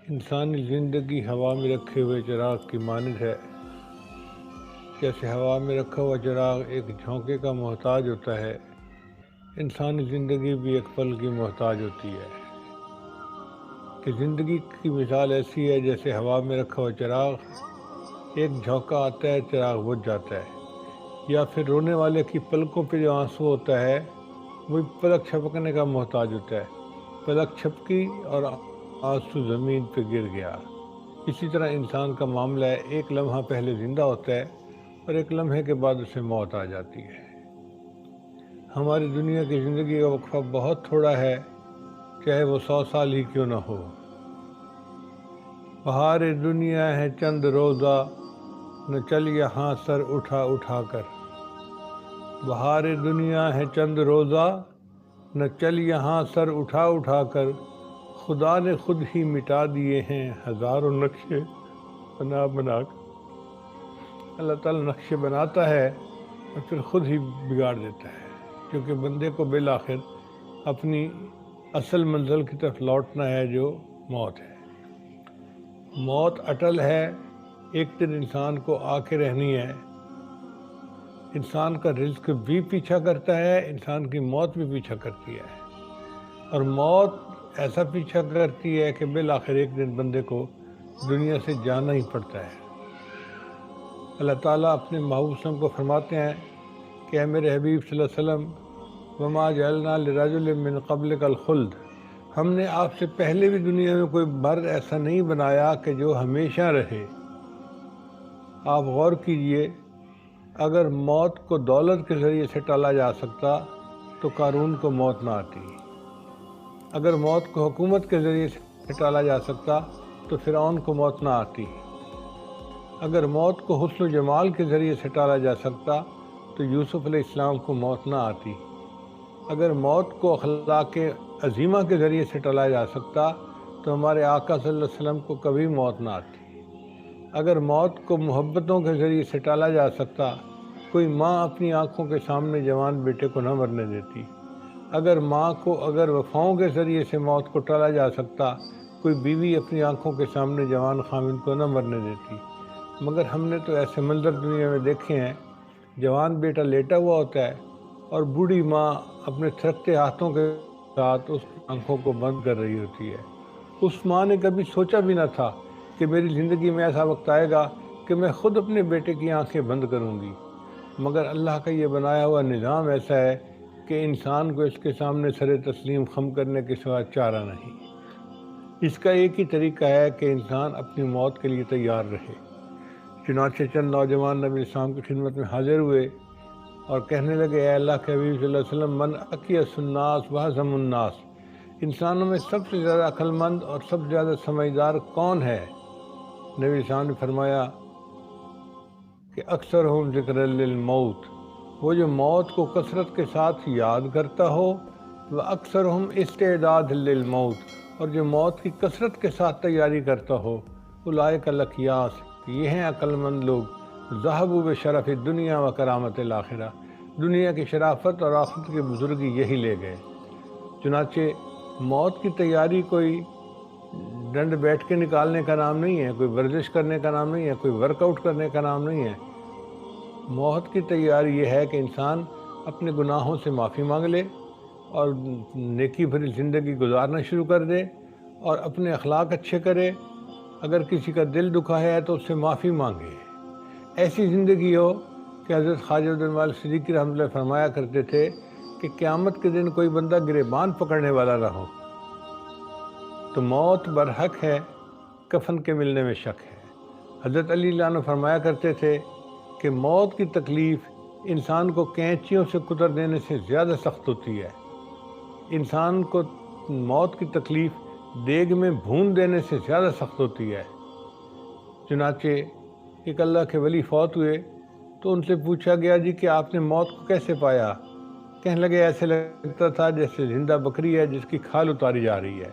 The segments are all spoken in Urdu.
انسانی زندگی ہوا میں رکھے ہوئے چراغ کی مانند ہے۔ جیسے ہوا میں رکھا ہوا چراغ ایک جھونکے کا محتاج ہوتا ہے، انسانی زندگی بھی ایک پل کی محتاج ہوتی ہے۔ کہ زندگی کی مثال ایسی ہے جیسے ہوا میں رکھا ہوا چراغ، ایک جھونکا آتا ہے چراغ بجھ جاتا ہے، یا پھر رونے والے کی پلکوں پہ جو آنسو ہوتا ہے وہی پلک چھپکنے کا محتاج ہوتا ہے۔ پلک چھپکی اور آنسو زمین پہ گر گیا۔ اسی طرح انسان کا معاملہ ہے، ایک لمحہ پہلے زندہ ہوتا ہے اور ایک لمحے کے بعد اسے موت آ جاتی ہے۔ ہماری دنیا کی زندگی کا وقفہ بہت تھوڑا ہے، چاہے وہ 100 سال ہی کیوں نہ ہو۔ بہار دنیا ہے چند روزہ، نہ چل یہاں سر اٹھا اٹھا کر۔ بہار دنیا ہے چند روزہ، نہ چل یہاں سر اٹھا اٹھا کر۔ خدا نے خود ہی مٹا دیے ہیں ہزاروں نقشے بنا بنا کر۔ اللہ تعالیٰ نقشے بناتا ہے اور پھر خود ہی بگاڑ دیتا ہے، کیونکہ بندے کو بالآخر اپنی اصل منزل کی طرف لوٹنا ہے جو موت ہے۔ موت اٹل ہے، ایک دن انسان کو آ کے رہنی ہے۔ انسان کا رزق بھی پیچھا کرتا ہے، انسان کی موت بھی پیچھا کرتی ہے، اور موت ایسا پیچھا کرتی ہے کہ بالآخر ایک دن بندے کو دنیا سے جانا ہی پڑتا ہے۔ اللہ تعالیٰ اپنے محبوب صلی اللہ علیہ وسلم کو فرماتے ہیں کہ اے میرے حبیب صلی اللہ علیہ وسلم، وما جعلنا لرجل من قبلک الخلد، ہم نے آپ سے پہلے بھی دنیا میں کوئی مرد ایسا نہیں بنایا کہ جو ہمیشہ رہے۔ آپ غور کیجئے، اگر موت کو دولت کے ذریعے سے ٹالا جا سکتا تو قارون کو موت نہ آتی، اگر موت کو حکومت کے ذریعے سے ٹالا جا سکتا تو فرعون کو موت نہ آتی، اگر موت کو حسن و جمال کے ذریعے سے ٹالا جا سکتا تو یوسف علیہ السلام کو موت نہ آتی، اگر موت کو اخلاق عظیمہ کے ذریعے سے ٹالا جا سکتا تو ہمارے آقا صلی اللہ علیہ وسلم کو کبھی موت نہ آتی، اگر موت کو محبتوں کے ذریعے سے ٹالا جا سکتا کوئی ماں اپنی آنکھوں کے سامنے جوان بیٹے کو نہ مرنے دیتی، اگر ماں کو اگر وفاؤں کے ذریعے سے موت کو ٹالا جا سکتا کوئی بیوی اپنی آنکھوں کے سامنے جوان خاوند کو نہ مرنے دیتی۔ مگر ہم نے تو ایسے منظر دنیا میں دیکھے ہیں، جوان بیٹا لیٹا ہوا ہوتا ہے اور بوڑھی ماں اپنے تھرکتے ہاتھوں کے ساتھ اس کی آنکھوں کو بند کر رہی ہوتی ہے۔ اس ماں نے کبھی سوچا بھی نہ تھا کہ میری زندگی میں ایسا وقت آئے گا کہ میں خود اپنے بیٹے کی آنکھیں بند کروں گی، مگر اللہ کا یہ بنایا ہوا نظام ایسا ہے کہ انسان کو اس کے سامنے سر تسلیم خم کرنے کے سوا چارہ نہیں۔ اس کا ایک ہی طریقہ ہے کہ انسان اپنی موت کے لیے تیار رہے۔ چنانچہ چند نوجوان نبی اسلام کی خدمت میں حاضر ہوئے اور کہنے لگے، اے اللہ کے حبیب صلی اللہ علیہ وسلم، من اکیس الناس واحزم الناس، انسانوں میں سب سے زیادہ عقل مند اور سب سے زیادہ سمجھدار کون ہے؟ نبی اسلام نے فرمایا کہ اکثرہم ذکر للموت، وہ جو موت کو کثرت کے ساتھ یاد کرتا ہو، وہ اکثرہم استعداد للموت، اور جو موت کی کثرت کے ساتھ تیاری کرتا ہو، اولئک الاکیاس، یہ ہیں عقل مند لوگ، ذہبوا بشرف الدنیا و کرامت الآخرہ، دنیا کی شرافت اور آخرت کی بزرگی یہی لے گئے۔ چنانچہ موت کی تیاری کوئی ڈنڈ بیٹھ کے نکالنے کا نام نہیں ہے، کوئی ورزش کرنے کا نام نہیں ہے، کوئی ورک آؤٹ کرنے کا نام نہیں ہے۔ موت کی تیاری یہ ہے کہ انسان اپنے گناہوں سے معافی مانگ لے اور نیکی بھری زندگی گزارنا شروع کر دے اور اپنے اخلاق اچھے کرے، اگر کسی کا دل دکھا ہے تو اس سے معافی مانگے، ایسی زندگی ہو کہ حضرت خواجہ عبد المالک صدیقی رحمۃ اللہ فرمایا کرتے تھے کہ قیامت کے دن کوئی بندہ گریبان پکڑنے والا نہ ہو۔ تو موت برحق ہے، کفن کے ملنے میں شک ہے۔ حضرت علی اللہ عنہ فرمایا کرتے تھے کہ موت کی تکلیف انسان کو کینچیوں سے کتر دینے سے زیادہ سخت ہوتی ہے، انسان کو موت کی تکلیف دیگ میں بھون دینے سے زیادہ سخت ہوتی ہے۔ چنانچہ ایک اللہ کے ولی فوت ہوئے تو ان سے پوچھا گیا، جی کہ آپ نے موت کو کیسے پایا؟ کہنے لگے، ایسے لگتا تھا جیسے زندہ بکری ہے جس کی کھال اتاری جا رہی ہے۔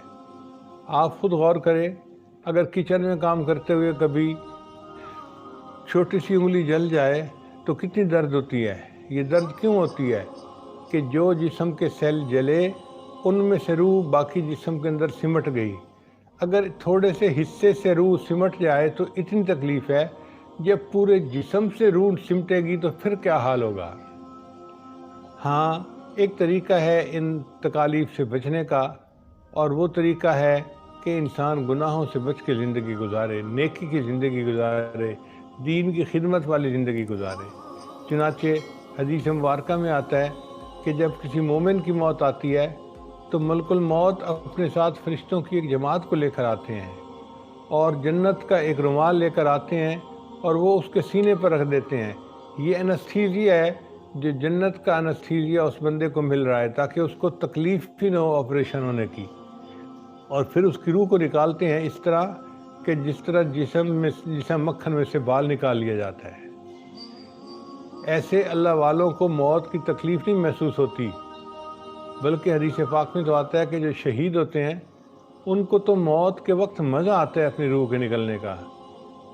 آپ خود غور کریں، اگر کچن میں کام کرتے ہوئے کبھی چھوٹی سی انگلی جل جائے تو کتنی درد ہوتی ہے۔ یہ درد کیوں ہوتی ہے؟ کہ جو جسم کے سیل جلے ان میں سے روح باقی جسم کے اندر سمٹ گئی۔ اگر تھوڑے سے حصے سے روح سمٹ جائے تو اتنی تکلیف ہے، جب پورے جسم سے روح سمٹے گی تو پھر کیا حال ہوگا۔ ہاں، ایک طریقہ ہے ان تکالیف سے بچنے کا، اور وہ طریقہ ہے کہ انسان گناہوں سے بچ کے زندگی گزارے، نیکی کی زندگی گزارے، دین کی خدمت والی زندگی گزارے۔ چنانچہ حدیث مبارکہ میں آتا ہے کہ جب کسی مومن کی موت آتی ہے تو ملک الموت اپنے ساتھ فرشتوں کی ایک جماعت کو لے کر آتے ہیں، اور جنت کا ایک رومال لے کر آتے ہیں اور وہ اس کے سینے پر رکھ دیتے ہیں۔ یہ انستھیزیا ہے جو جنت کا انستھیزیا اس بندے کو مل رہا ہے، تاکہ اس کو تکلیف ہی نہ ہو آپریشن ہونے کی، اور پھر اس کی روح کو نکالتے ہیں اس طرح کہ جس طرح جسم مکھن میں سے بال نکال لیا جاتا ہے۔ ایسے اللہ والوں کو موت کی تکلیف نہیں محسوس ہوتی، بلکہ حدیث پاک میں تو آتا ہے کہ جو شہید ہوتے ہیں ان کو تو موت کے وقت مزہ آتا ہے اپنی روح کے نکلنے کا۔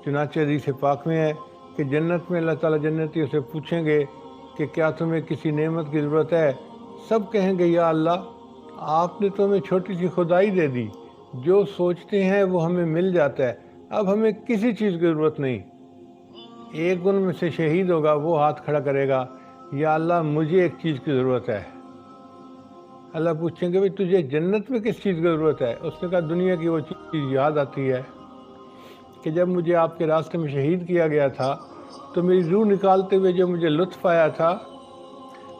چنانچہ حدیث پاک میں ہے کہ جنت میں اللہ تعالیٰ جنتیوں سے پوچھیں گے کہ کیا تمہیں کسی نعمت کی ضرورت ہے؟ سب کہیں گے یا اللہ، آپ نے تو ہمیں چھوٹی سی خدائی دے دی، جو سوچتے ہیں وہ ہمیں مل جاتا ہے، اب ہمیں کسی چیز کی ضرورت نہیں۔ ایک ان میں سے شہید ہوگا، وہ ہاتھ کھڑا کرے گا، یا اللہ مجھے ایک چیز کی ضرورت ہے۔ اللہ پوچھیں گے بھئی تجھے جنت میں کس چیز کی ضرورت ہے؟ اس نے کہا دنیا کی وہ چیز یاد آتی ہے کہ جب مجھے آپ کے راستے میں شہید کیا گیا تھا تو میری روح نکالتے ہوئے جو مجھے لطف آیا تھا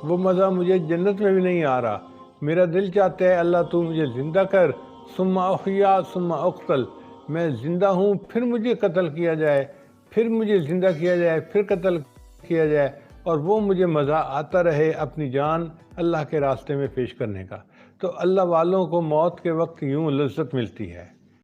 وہ مزہ مجھے جنت میں بھی نہیں آ رہا۔ میرا دل چاہتا ہے اللہ تو مجھے زندہ کر، ثم احیا ثم اقتل، میں زندہ ہوں پھر مجھے قتل کیا جائے، پھر مجھے زندہ کیا جائے، پھر قتل کیا جائے، اور وہ مجھے مزہ آتا رہے اپنی جان اللہ کے راستے میں پیش کرنے کا۔ تو اللہ والوں کو موت کے وقت یوں لذت ملتی ہے۔